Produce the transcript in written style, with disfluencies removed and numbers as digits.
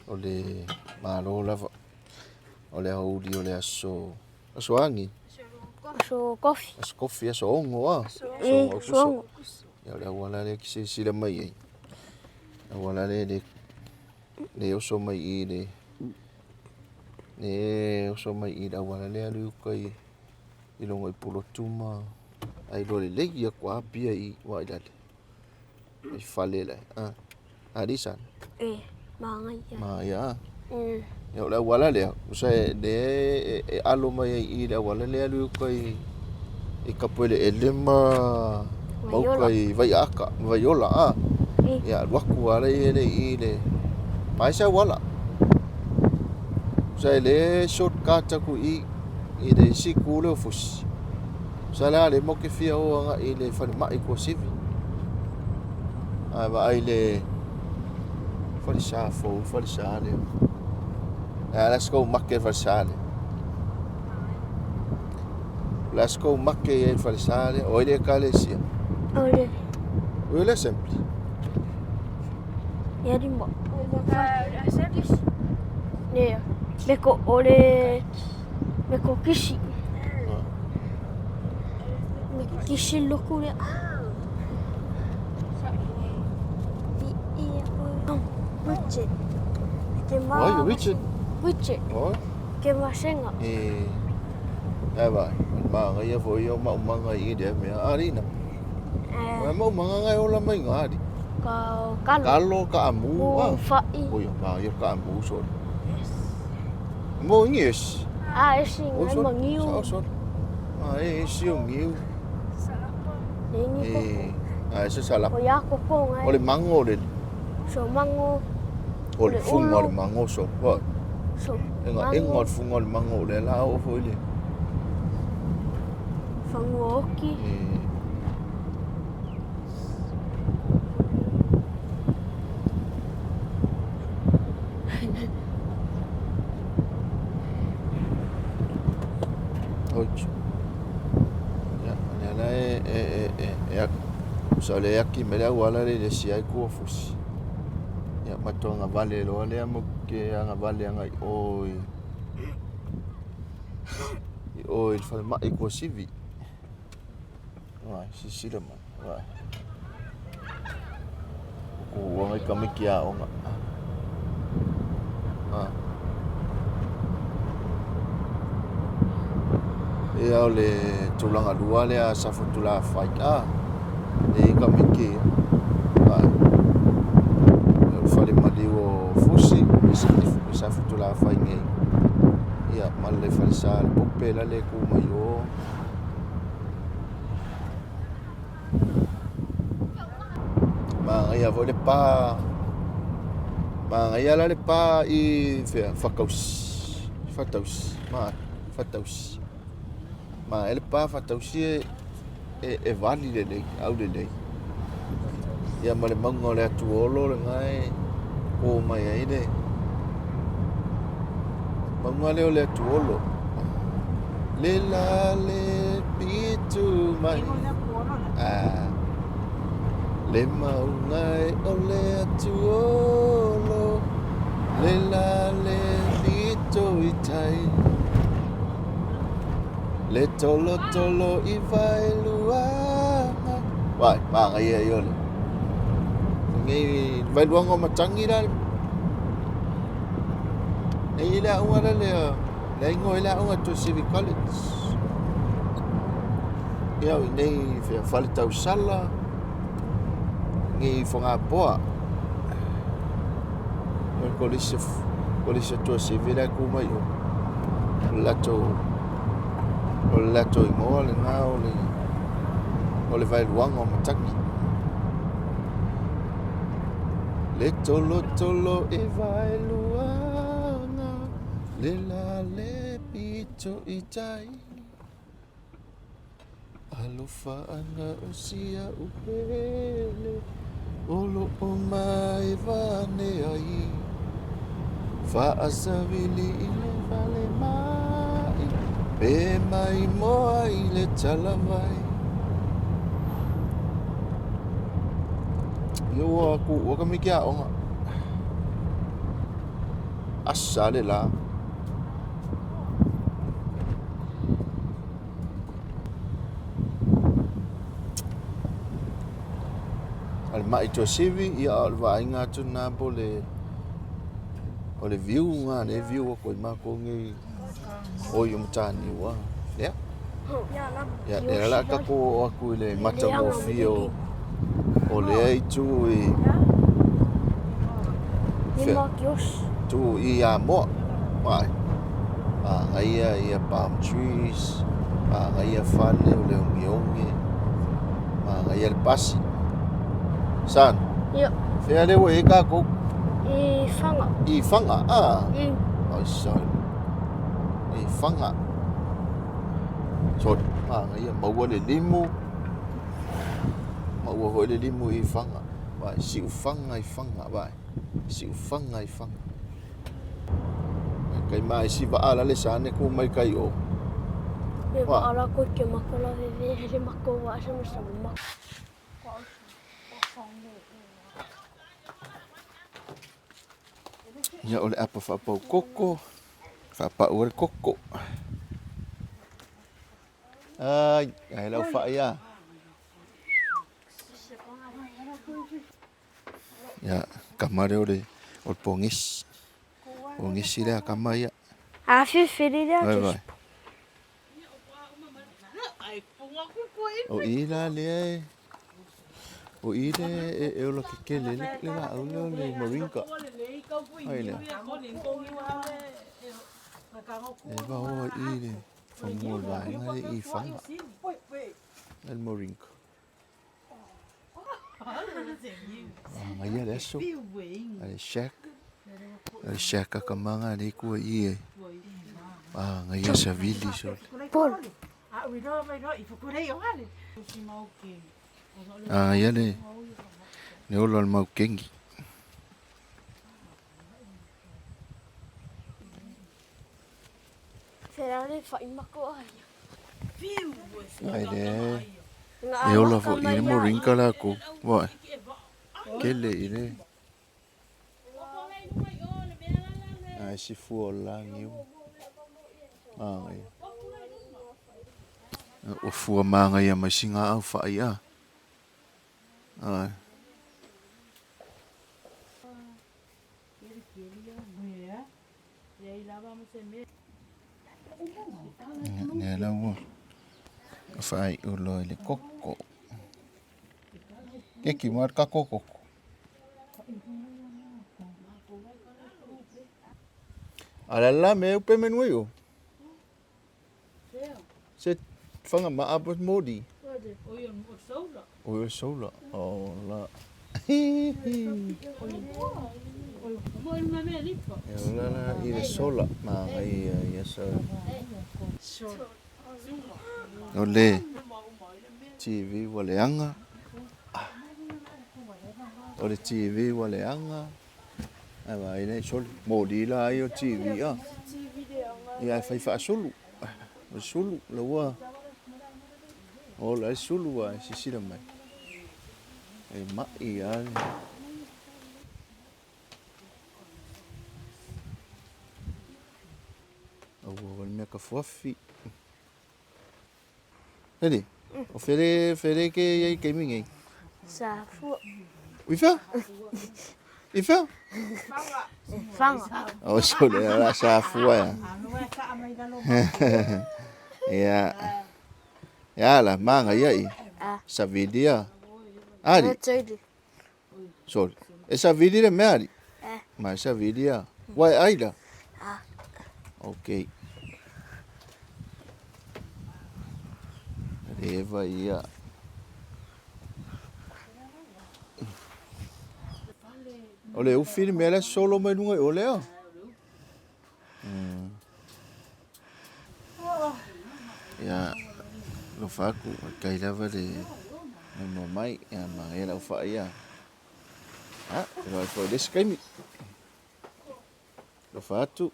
o le malo lava o le hauri o le aso angi So coffee. aso kofi aso ongo aso ongo So ya le wala le ki sila mai ai wala le oso mai i le oso mai i da wala le alu kai i longo i pulo tuma ai lo le ia kwa pia i wa dale i fale le adisan ma ya ya la wala le so de alo mai i da wala le alu kai i kapele elema mau kai vai aka vai ola ya waku ala i le mai sa wala so le shortcut ku i le sikule ofus sala le mo ke fia o nga i le fa mai ko sivi va ai le fa le let's go makke fa sale let's go makke fa sale o le kalesia ole sempre ya rimbo ne beko ole beko kishi kishi lokure Richard. Ke masenga. Vai. Manga ia foi o manga i de me arina. Mau manga ngai ola mai ngari. Kalo ka amu. Oi, ma ia ka amu so. Mo ngis. Esse ngai mangiu. So. Esse o ngiu. Esse sala. O ya ko po ngai. Ole mango le. So mango. Ole fungo le mango so. So engot fungo le mango le la o foi le. Fango oki. Ocho. Ya. So le aki me la wala le si ai ku fusi. Ya matonga vale lo le amo ke anga vale anga oi fa mai ko sivi. Vai, si le man. Vai. O ngai kamikia onga. E au le tulanga lua le a safutula fai le kamikia. Vai. Fale maliu fusi safutula fai ngai. Ia male falsa le popela le ku mai o. Ia vole pa ia la le pa i fataus ma ele pa fataus e vali le au le ia male mango le atuolo le ngai ko mai ai le mango le le atuolo le la le pitu mai le maungai o le atuolo le la le pito i tai le tolo i vai luanga vai manga ia iole ngai vai luanga o matangi la nei la unga le ngoi la unga to civic college ia nei fale tau sala ngi fonga poa o kolise to civil ku mai o lato i mo le nga o le vai luanga o mataki le tolo e vai luanga le la le pito i tai alofa anga usia upele olo o mai vane ai fa asavili ile vale mai pe mai mo ai le talavai yo aku o ka mikia onga asa le la. Al mai to sivi ia al vainga tu na bole o le view nga le view ko ma ko ngi o yum tani wa ya ya e la ka ko aku le mata mo fio o le ai tu i tu i a mo mai ia palm trees ia fale o le mionge ia le pasi san Ia. Fea le we ka ko I whanga. I whanga, I. Ai sai. I whanga. So, ia maua le limu. Maua hoi le limu I whanga. Vai, siu whanga I whanga, vai. Siu whanga I whanga. Kai mai si wa ala le sane ko mai kai o. Me wa ala ko ke makola ve he mako wa sa sa ma. Ia ole apa whapau koko. Whapau ole koko. Ai lau whaia. Ia, kamare ole pongis. Pongis rea kamai ia. Whiri rea. Vai vai. O ila le. O ile e ola ke kele le la o le moringa. Ai le. E va o ile. Famol vai ngai I fanga. El moringa. Ngai le so. Ai shack. Ai shack ka manga le ku I. Ngai sa vili so. Pol. Ia le. Ne ola le mau kengi. Será le whai mako ai. Ai le. E ola fo I le moringa la ko. Vai. Kele I le. Ai si fu ola ngiu. Ai. O fua manga ia mai singa au whai a. Ai. Nè lau whai ulo le koko. Ke ki mar ka koko. Ala la me upe menui o. Se whanga ma apos modi. Oil sola. Oh la. La I le sola ma ia sa. Ole. TV wale anga. Ole TV wale anga. Ai vai nei sol modi la io TV a. Ia fai fa solo. Solo la wa. Ola solo wa si la mai. E mai ai. O mea ka fofi. Ele. O fere ke ai ke mingi. Sa fu. Uifa? Ifa? Whanga. O so le la sa fua. Ya. Ya la manga ia. Sa vidia. Ali. So, esa vidia me ali. Ma esa vidia. Wai aida. Okay. Eva ia. Ole o filme ela solo mai nunga ole o. Ya. Lo faku kai lava de no mai ya ma ela o fa ia. Lo foi desse kai mi. Lo fatu